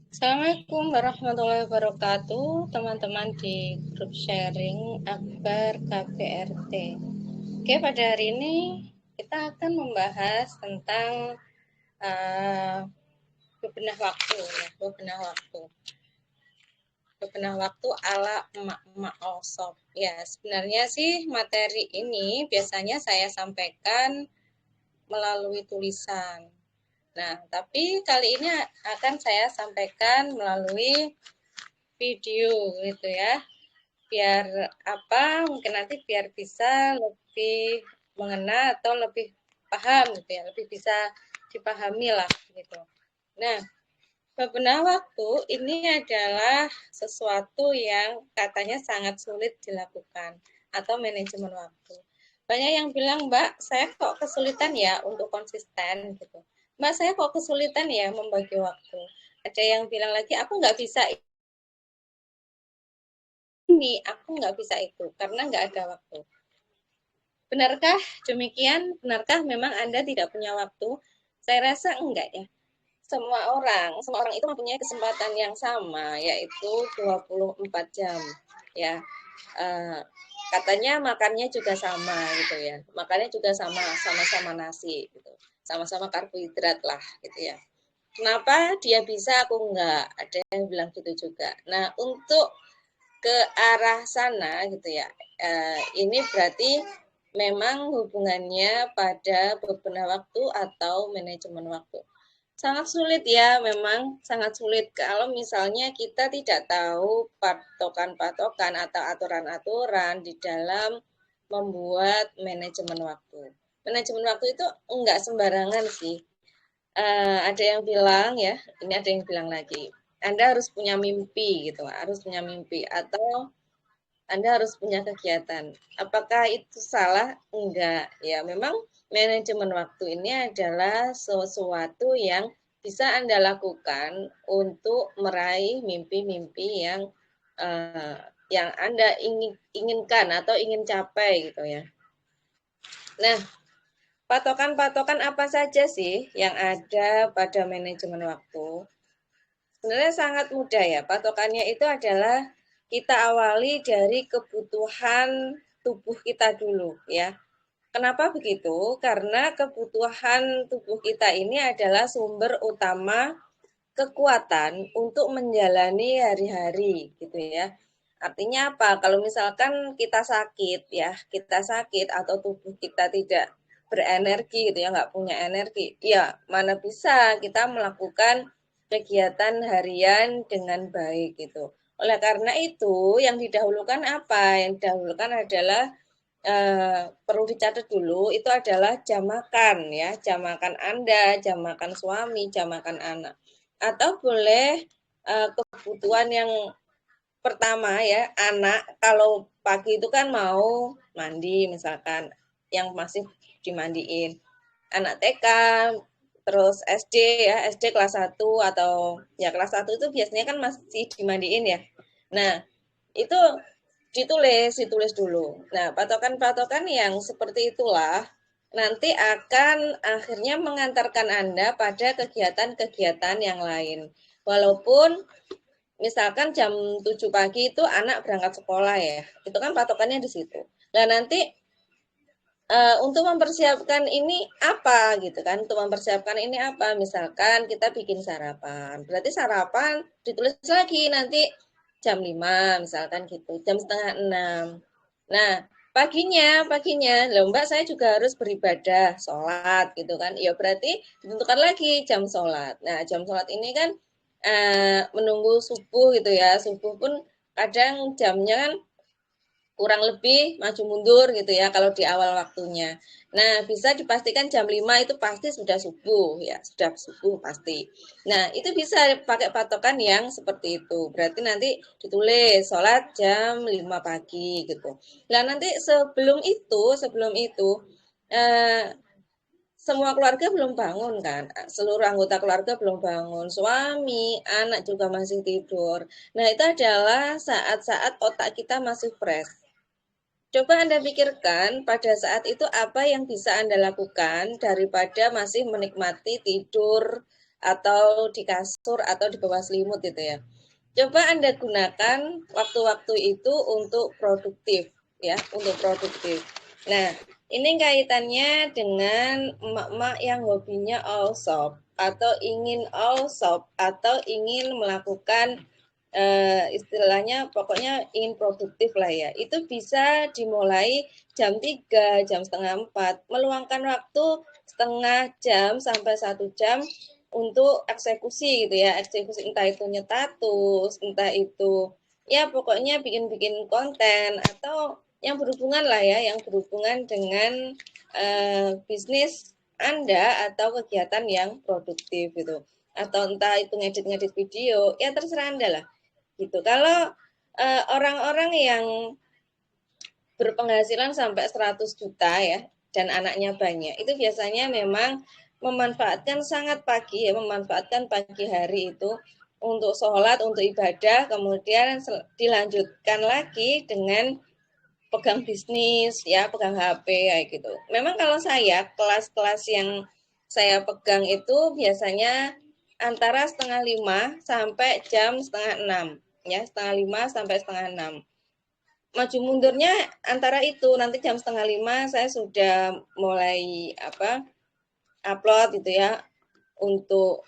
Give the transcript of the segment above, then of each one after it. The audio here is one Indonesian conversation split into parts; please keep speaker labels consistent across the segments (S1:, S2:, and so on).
S1: Assalamualaikum warahmatullahi wabarakatuh, teman-teman di grup sharing Akbar KPRT. Oke, pada hari ini kita akan membahas tentang uh, bebenah waktu, bebenah waktu ala emak-emak osop. Ya, sebenarnya sih materi ini biasanya saya sampaikan melalui tulisan. Nah, tapi kali ini akan saya sampaikan melalui video gitu ya. Biar apa? Mungkin nanti biar bisa lebih mengena atau lebih paham gitu ya, lebih bisa dipahami lah gitu. Nah, bebenah waktu ini adalah sesuatu yang katanya sangat sulit dilakukan atau manajemen waktu. Banyak yang bilang, Mbak, saya kok kesulitan ya untuk konsisten gitu. Mbak, saya kok kesulitan ya membagi waktu. Ada yang bilang lagi, aku nggak bisa ini, aku nggak bisa itu, karena nggak ada waktu. Benarkah demikian? Benarkah memang Anda tidak punya waktu? Saya rasa enggak ya. Semua orang itu mempunyai kesempatan yang sama, yaitu 24 jam. Ya, uh, katanya makannya juga sama gitu ya. Makannya juga sama-sama nasi gitu. Sama-sama karbohidrat lah gitu ya. Kenapa dia bisa, aku enggak? Ada yang bilang gitu juga. Nah, untuk ke arah sana gitu ya. Ini berarti memang hubungannya pada beberapa waktu atau manajemen waktu. Sangat sulit ya, memang sangat sulit kalau misalnya kita tidak tahu patokan-patokan atau aturan-aturan di dalam membuat manajemen waktu. Manajemen waktu itu enggak sembarangan sih. Ada yang bilang ya, ini ada yang bilang lagi, Anda harus punya mimpi gitu, harus punya mimpi atau Anda harus punya kegiatan. Apakah itu salah? Enggak. Ya, memang manajemen waktu ini adalah sesuatu yang bisa Anda lakukan untuk meraih mimpi-mimpi yang Anda inginkan atau ingin capai gitu ya. Nah, patokan-patokan apa saja sih yang ada pada manajemen waktu? Sebenarnya sangat mudah ya. Patokannya itu adalah kita awali dari kebutuhan tubuh kita dulu ya. Kenapa begitu? Karena kebutuhan tubuh kita ini adalah sumber utama kekuatan untuk menjalani hari-hari gitu ya. Artinya apa? Kalau misalkan kita sakit ya, kita sakit atau tubuh kita tidak berenergi gitu ya, nggak punya energi, ya mana bisa kita melakukan kegiatan harian dengan baik gitu. Oleh karena itu, yang didahulukan apa? Yang didahulukan adalah perlu dicatat dulu itu adalah jam makan ya, jam makan Anda, jam makan suami, jam makan anak. Atau boleh kebutuhan yang pertama ya, anak kalau pagi itu kan mau mandi misalkan yang masih dimandiin. Anak TK, terus SD ya, SD kelas 1 atau ya kelas 1 itu biasanya kan masih dimandiin ya. Nah, itu ditulis dulu. Nah, patokan-patokan yang seperti itulah nanti akan akhirnya mengantarkan Anda pada kegiatan-kegiatan yang lain. Walaupun misalkan jam 7 pagi itu anak berangkat sekolah ya, itu kan patokannya di situ. Nah, nanti untuk mempersiapkan ini apa gitu kan, untuk mempersiapkan ini apa, misalkan kita bikin sarapan, berarti sarapan ditulis lagi nanti jam 5 misalkan gitu, jam setengah 6. Nah, paginya loh Mbak, saya juga harus beribadah sholat gitu kan, ya berarti ditentukan lagi jam sholat. Nah, jam sholat ini kan menunggu subuh gitu ya, subuh pun kadang jamnya kan kurang lebih maju mundur gitu ya kalau di awal waktunya. Nah, bisa dipastikan jam 5 itu pasti sudah subuh ya, sudah subuh pasti. Nah, itu bisa pakai patokan yang seperti itu. Berarti nanti ditulis sholat jam 5 pagi gitu. Nah, nanti sebelum itu eh, semua keluarga belum bangun kan, seluruh anggota keluarga belum bangun, suami, anak juga masih tidur. Nah, itu adalah saat-saat otak kita masih fresh. Coba Anda pikirkan pada saat itu apa yang bisa Anda lakukan daripada masih menikmati tidur atau di kasur atau di bawah selimut gitu ya. Coba Anda gunakan waktu-waktu itu untuk produktif ya, untuk produktif. Nah, ini kaitannya dengan emak-emak yang hobinya all shop atau ingin all shop atau ingin melakukan istilahnya pokoknya ingin produktif lah ya. Itu bisa dimulai jam 3, jam setengah 4, meluangkan waktu setengah jam sampai 1 jam untuk eksekusi gitu ya, eksekusi entah itu nyetatus, entah itu ya pokoknya bikin-bikin konten atau yang berhubungan lah ya, yang berhubungan dengan bisnis Anda atau kegiatan yang produktif gitu. Atau entah itu ngedit-ngedit video, ya terserah Anda lah gitu. Kalau orang-orang yang berpenghasilan sampai 100 juta ya dan anaknya banyak, itu biasanya memang memanfaatkan sangat pagi ya, memanfaatkan pagi hari itu untuk sholat, untuk ibadah, kemudian dilanjutkan lagi dengan pegang bisnis ya, pegang HP kayak gitu. Memang kalau saya kelas-kelas yang saya pegang itu biasanya antara setengah 5 sampai jam setengah 6 ya, setengah 5 sampai setengah 6. Maju mundurnya antara itu, nanti jam setengah 5 saya sudah mulai upload gitu ya untuk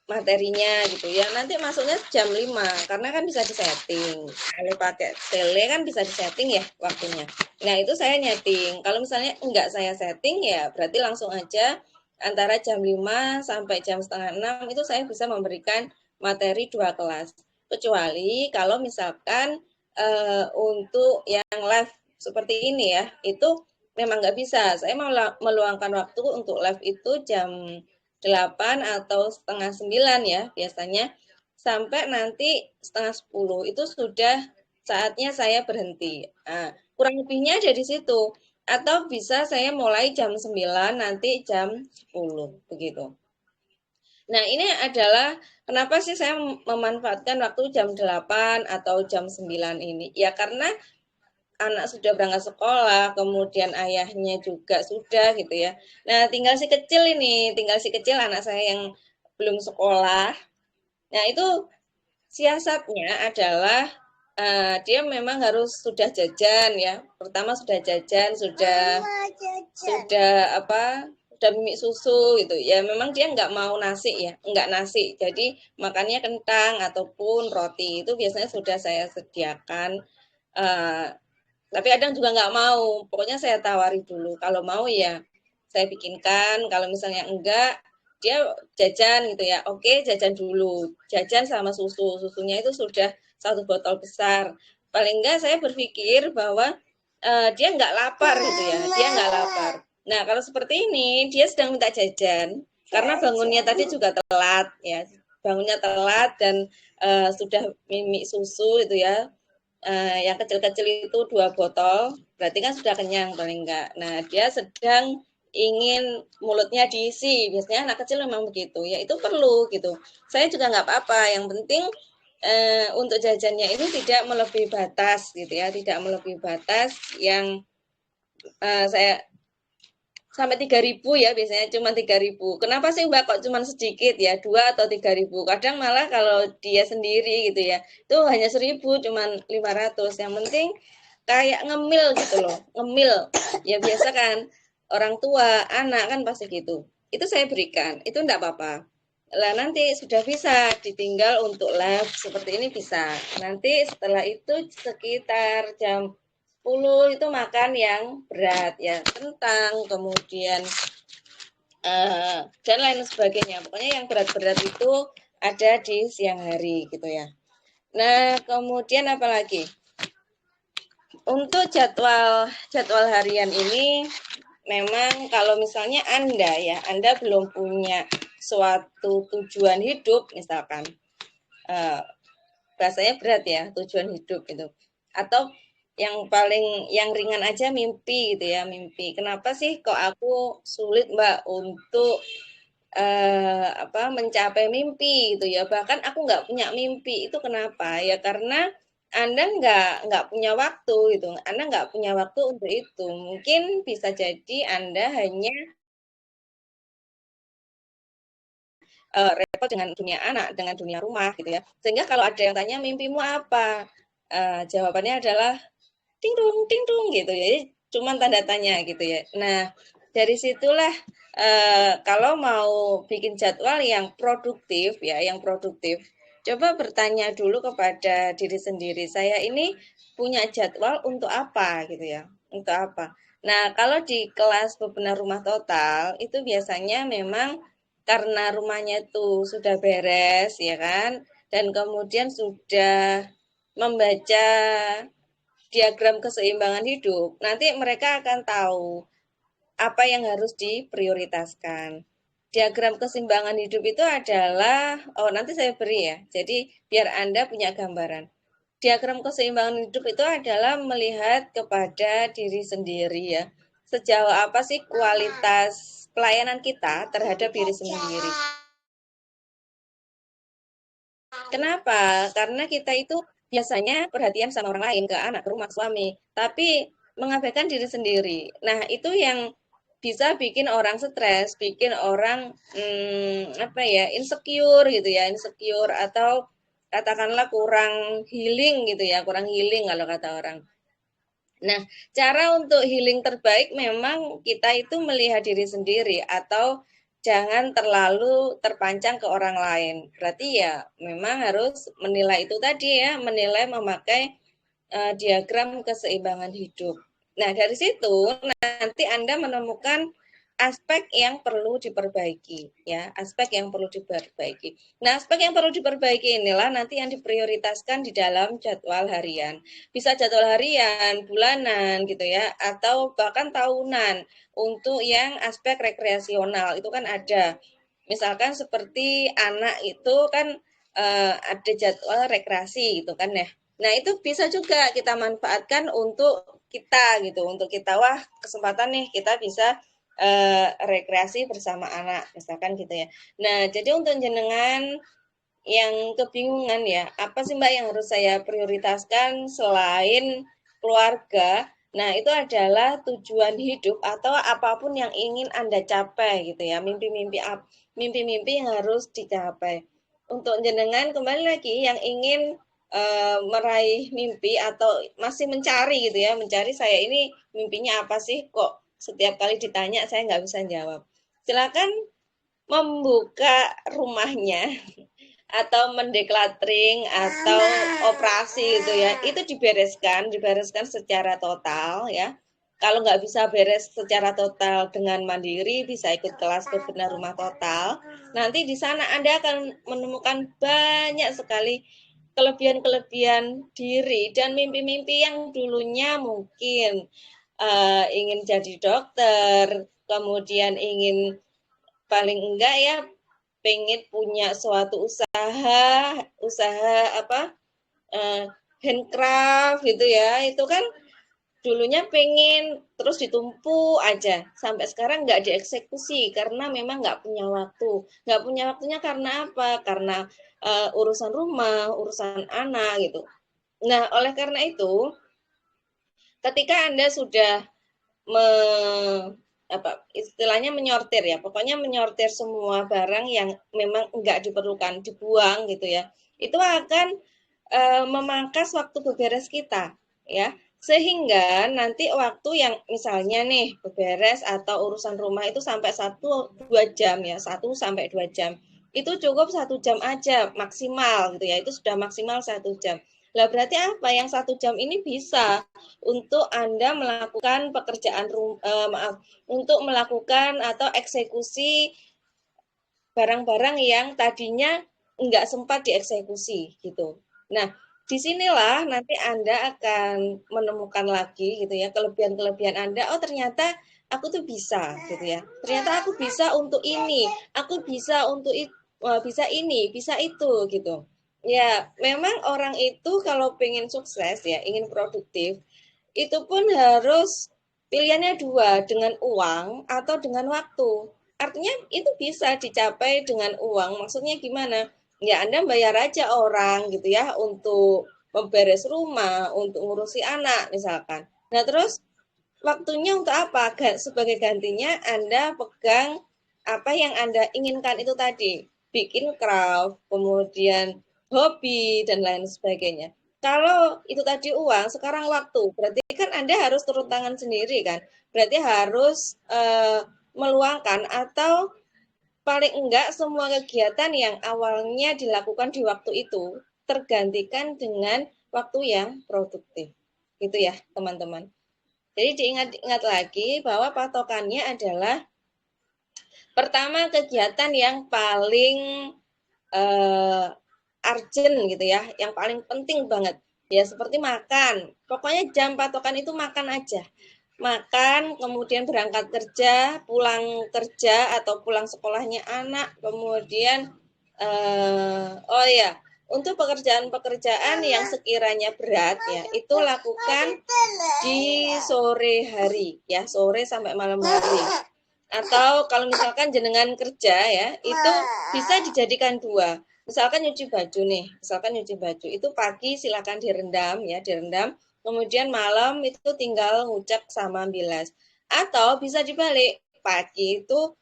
S1: materinya gitu ya. Nanti masuknya jam 5 karena kan bisa disetting. Kalau pakai tele kan bisa disetting ya waktunya. Nah, itu saya nyeting. Kalau misalnya enggak saya setting ya berarti langsung aja antara jam 5 sampai jam setengah 6 itu saya bisa memberikan materi 2 kelas. Kecuali kalau misalkan untuk yang live seperti ini ya, itu memang nggak bisa. Saya mau meluangkan waktu untuk live itu jam 8 atau setengah 9 ya biasanya sampai nanti setengah 10 itu sudah saatnya saya berhenti. Nah, kurang lebihnya ada di situ. Atau bisa saya mulai jam 9 nanti jam 10 begitu. Nah, ini adalah kenapa sih saya memanfaatkan waktu jam 8 atau jam 9 ini? Ya karena anak sudah berangkat sekolah, kemudian ayahnya juga sudah gitu ya. Nah, tinggal si kecil ini, tinggal si kecil anak saya yang belum sekolah. Nah, itu siasatnya adalah dia memang harus sudah jajan ya. Pertama sudah jajan, sudah sudah mimik susu gitu ya. Memang dia nggak mau nasi ya, nggak nasi. Jadi makannya kentang ataupun roti itu biasanya sudah saya sediakan. Eh, tapi kadang juga nggak mau. Pokoknya saya tawari dulu. Kalau mau ya saya bikinkan. Kalau misalnya enggak, dia jajan gitu ya. Oke, jajan dulu. Jajan sama susu. Susunya itu sudah 1 botol besar. Paling enggak saya berpikir bahwa dia nggak lapar gitu ya. Dia nggak lapar. Nah, kalau seperti ini, dia sedang minta jajan. Karena bangunnya tadi juga telat ya. Bangunnya telat dan sudah mimik susu itu ya, yang kecil-kecil itu 2 botol, berarti kan sudah kenyang paling enggak. Nah, dia sedang ingin mulutnya diisi. Biasanya anak kecil memang begitu. Ya itu perlu gitu. Saya juga nggak apa-apa. Yang penting untuk jajannya ini tidak melebihi batas gitu ya, tidak melebihi batas yang saya sampai 3.000 ya biasanya cuma 3.000. Kenapa sih Mbak kok cuma sedikit ya 2 atau 3.000? Kadang malah kalau dia sendiri gitu ya itu hanya 1.000 cuma 500. Yang penting kayak ngemil gitu loh, ngemil ya biasa kan orang tua anak kan pasti gitu. Itu saya berikan itu enggak apa-apa lah, nanti sudah bisa ditinggal untuk live seperti ini bisa. Nanti setelah itu sekitar jam 10 itu makan yang berat ya, kentang, kemudian dan lain sebagainya. Pokoknya yang berat-berat itu ada di siang hari gitu ya. Nah, kemudian apa lagi? Untuk jadwal jadwal harian ini memang kalau misalnya Anda ya, Anda belum punya suatu tujuan hidup misalkan eh, bahasanya berat ya, tujuan hidup itu. Atau yang paling yang ringan aja mimpi gitu ya, mimpi. Kenapa sih kok aku sulit Mbak untuk mencapai mimpi gitu ya. Bahkan aku nggak punya mimpi. Itu kenapa? Ya karena Anda nggak punya waktu gitu. Anda nggak punya waktu untuk itu. Mungkin bisa jadi Anda hanya repot dengan dunia anak, dengan dunia rumah gitu ya. Sehingga kalau ada yang tanya mimpimu apa? Jawabannya adalah ting dung gitu ya. Jadi cuman tanda tanya gitu ya. Nah, dari situlah kalau mau bikin jadwal yang produktif ya, yang produktif, coba bertanya dulu kepada diri sendiri. Saya ini punya jadwal untuk apa gitu ya? Untuk apa? Nah, kalau di kelas bebenah rumah total itu biasanya memang karena rumahnya itu sudah beres ya kan, dan kemudian sudah membaca diagram keseimbangan hidup, nanti mereka akan tahu apa yang harus diprioritaskan. Diagram keseimbangan hidup itu adalah, oh nanti saya beri ya, jadi biar Anda punya gambaran. Diagram keseimbangan hidup itu adalah melihat kepada diri sendiri ya. Sejauh apa sih kualitas pelayanan kita terhadap diri sendiri. Kenapa? Karena kita itu biasanya perhatian sama orang lain, ke anak, ke rumah, ke suami, tapi mengabaikan diri sendiri. Nah, itu yang bisa bikin orang stres, bikin orang apa ya, insecure gitu ya, insecure atau katakanlah kurang healing gitu ya, kurang healing kalau kata orang. Nah, cara untuk healing terbaik memang kita itu melihat diri sendiri atau jangan terlalu terpancang ke orang lain. Berarti ya memang harus menilai itu tadi ya, menilai memakai diagram keseimbangan hidup. Nah, dari situ nanti Anda menemukan aspek yang perlu diperbaiki ya, aspek yang perlu diperbaiki. Nah, aspek yang perlu diperbaiki inilah nanti yang diprioritaskan di dalam jadwal harian. Bisa jadwal harian, bulanan gitu ya, atau bahkan tahunan untuk yang aspek rekreasional itu kan ada. Misalkan seperti anak itu kan ada jadwal rekreasi gitu kan ya. Nah, itu bisa juga kita manfaatkan untuk kita gitu, untuk kita wah kesempatan nih kita bisa rekreasi bersama anak misalkan gitu ya. Nah, jadi untuk jenengan yang kebingungan ya, apa sih Mbak yang harus saya prioritaskan selain keluarga? Nah, itu adalah tujuan hidup atau apapun yang ingin Anda capai gitu ya, mimpi-mimpi yang harus dicapai. Untuk jenengan kembali lagi yang ingin meraih mimpi atau masih mencari gitu ya, mencari saya ini mimpinya apa sih kok setiap kali ditanya saya nggak bisa jawab. Silakan membuka rumahnya atau mendeklatring atau operasi gitu ya, itu dibereskan secara total ya. Kalau nggak bisa beres secara total dengan mandiri, bisa ikut kelas bebenah rumah total. Nanti di sana Anda akan menemukan banyak sekali kelebihan-kelebihan diri dan mimpi-mimpi yang dulunya mungkin ingin jadi dokter, kemudian ingin paling enggak ya pengen punya suatu usaha apa uh, handcraft gitu ya, itu kan dulunya pengen terus ditumpu aja sampai sekarang nggak dieksekusi karena memang nggak punya waktunya karena apa, karena urusan rumah, urusan anak gitu. Nah, oleh karena itu ketika Anda sudah me, apa istilahnya menyortir ya, pokoknya menyortir semua barang yang memang enggak diperlukan dibuang gitu ya, itu akan memangkas waktu beberes kita ya, sehingga nanti waktu yang misalnya nih beberes atau urusan rumah itu sampai 1-2 jam ya, 1 sampai 2 jam itu cukup 1 jam aja maksimal gitu ya, itu sudah maksimal 1 jam. Lah berarti apa, yang 1 jam ini bisa untuk Anda melakukan pekerjaan untuk melakukan atau eksekusi barang-barang yang tadinya nggak sempat dieksekusi gitu. Nah, disinilah nanti Anda akan menemukan lagi gitu ya kelebihan-kelebihan Anda. Oh ternyata aku tuh bisa gitu ya. Ternyata aku bisa untuk ini, aku bisa untuk itu, bisa ini, bisa itu gitu. Ya, memang orang itu kalau pengen sukses ya, ingin produktif, itu pun harus pilihannya dua, dengan uang atau dengan waktu. Artinya itu bisa dicapai dengan uang. Maksudnya gimana? Ya Anda bayar aja orang gitu ya untuk memberes rumah, untuk ngurusi anak misalkan. Nah terus waktunya untuk apa? Sebagai gantinya Anda pegang apa yang Anda inginkan itu tadi. bikin craft, kemudian hobi, dan lain sebagainya. Kalau itu tadi uang, sekarang waktu, berarti kan Anda harus turun tangan sendiri kan? Berarti harus meluangkan atau paling enggak semua kegiatan yang awalnya dilakukan di waktu itu tergantikan dengan waktu yang produktif. Gitu ya, teman-teman. Jadi diingat-ingat lagi bahwa patokannya adalah pertama kegiatan yang paling uh, urgent gitu ya, yang paling penting banget. Ya seperti makan. Pokoknya jam patokan itu makan aja. Makan, kemudian berangkat kerja, pulang kerja atau pulang sekolahnya anak, kemudian oh ya, untuk pekerjaan-pekerjaan yang sekiranya berat ya, itu lakukan di sore hari ya, sore sampai malam hari. Atau kalau misalkan jenengan kerja ya, itu bisa dijadikan dua. Misalkan nyuci baju nih, misalkan nyuci baju itu pagi silakan direndam ya, direndam. Kemudian malam itu tinggal ngucek sama bilas. Atau bisa dibalik, pagi itu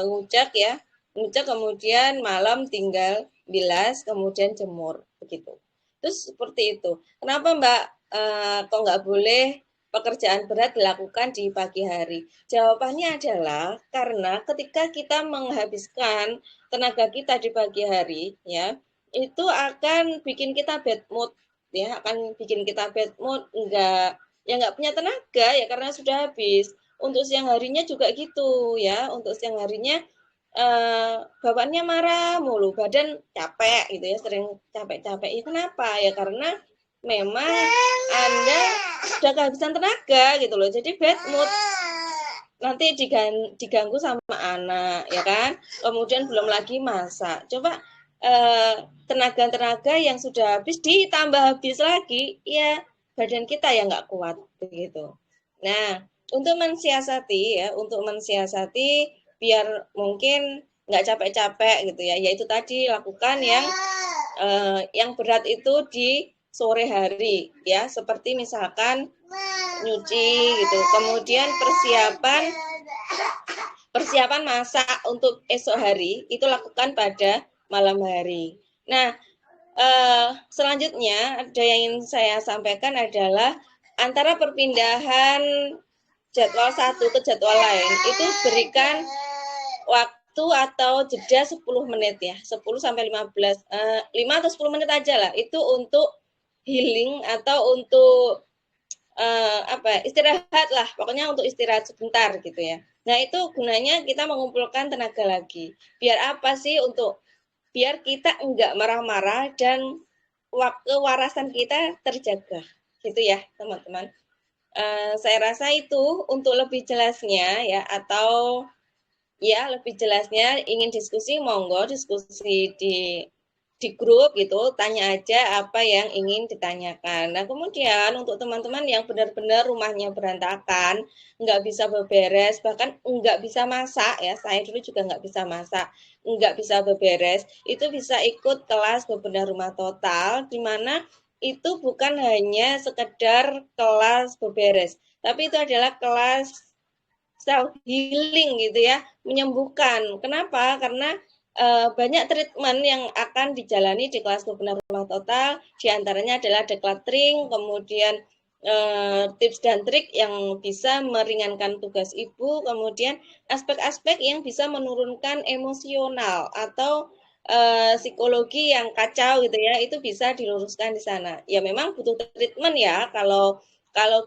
S1: ngucek ya, ngucek kemudian malam tinggal bilas, kemudian jemur begitu. Terus seperti itu. Kenapa Mbak kok nggak boleh pekerjaan berat dilakukan di pagi hari? Jawabannya adalah karena ketika kita menghabiskan tenaga kita di pagi hari, ya, itu akan bikin kita bad mood, ya, akan bikin kita bad mood, nggak punya tenaga ya karena sudah habis. Untuk siang harinya juga gitu, ya, untuk siang harinya bawaannya marah mulu, badan capek gitu ya, sering capek-capek. Ya kenapa? Ya karena memang Anda sudah kehabisan tenaga gitu loh. Jadi bad mood, nanti diganggu sama anak ya kan, kemudian belum lagi masak, coba tenaga-tenaga yang sudah habis ditambah habis lagi ya, badan kita yang nggak kuat begitu. Nah, untuk mensiasati ya, untuk mensiasati biar mungkin nggak capek-capek gitu ya, yaitu tadi lakukan yang berat itu di sore hari ya, seperti misalkan nyuci gitu, kemudian persiapan persiapan masak untuk esok hari itu lakukan pada malam hari. Nah, selanjutnya ada yang ingin saya sampaikan adalah antara perpindahan jadwal satu ke jadwal lain itu berikan waktu atau jeda 10 menit ya, 10 sampai 15 5 atau 10 menit aja lah itu untuk healing atau untuk istirahat lah, pokoknya untuk istirahat sebentar gitu ya. Nah itu gunanya kita mengumpulkan tenaga lagi. Biar apa sih? Untuk biar kita enggak marah-marah dan kewarasan kita terjaga, gitu ya teman-teman. Saya rasa itu untuk lebih jelasnya ya, atau ya lebih jelasnya ingin diskusi, monggo diskusi di grup gitu, tanya aja apa yang ingin ditanyakan. Nah kemudian untuk teman-teman yang benar-benar rumahnya berantakan, nggak bisa beberes, bahkan nggak bisa masak ya, saya dulu juga nggak bisa masak, nggak bisa beberes, itu bisa ikut kelas bebenah rumah total, di mana itu bukan hanya sekedar kelas beberes, tapi itu adalah kelas self healing gitu ya, menyembuhkan. Kenapa? Karena banyak treatment yang akan dijalani di kelas bebenah rumah total, diantaranya adalah decluttering, kemudian tips dan trik yang bisa meringankan tugas ibu, kemudian aspek-aspek yang bisa menurunkan emosional atau psikologi yang kacau gitu ya, itu bisa diluruskan di sana. Ya memang butuh treatment ya, kalau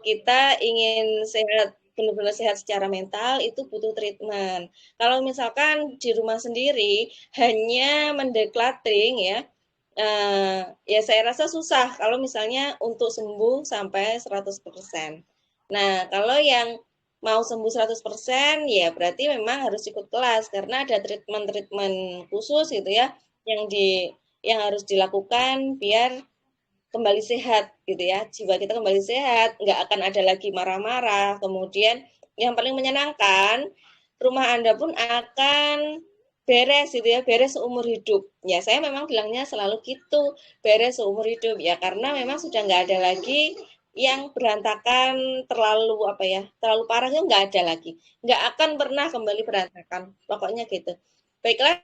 S1: kita ingin sehat, benar-benar sehat secara mental itu butuh treatment. Kalau misalkan di rumah sendiri hanya mendecluttering ya, ya saya rasa susah kalau misalnya untuk sembuh sampai 100%. Nah, kalau yang mau sembuh 100% ya berarti memang harus ikut kelas karena ada treatment-treatment khusus gitu ya yang yang harus dilakukan biar kembali sehat gitu ya, jiwa kita kembali sehat, nggak akan ada lagi marah-marah, kemudian yang paling menyenangkan, rumah Anda pun akan beres gitu ya, beres seumur hidup. Ya saya memang bilangnya selalu gitu, beres seumur hidup ya, karena memang sudah nggak ada lagi yang berantakan terlalu apa ya, terlalu parah itu nggak ada lagi, nggak akan pernah kembali berantakan, pokoknya gitu. Baiklah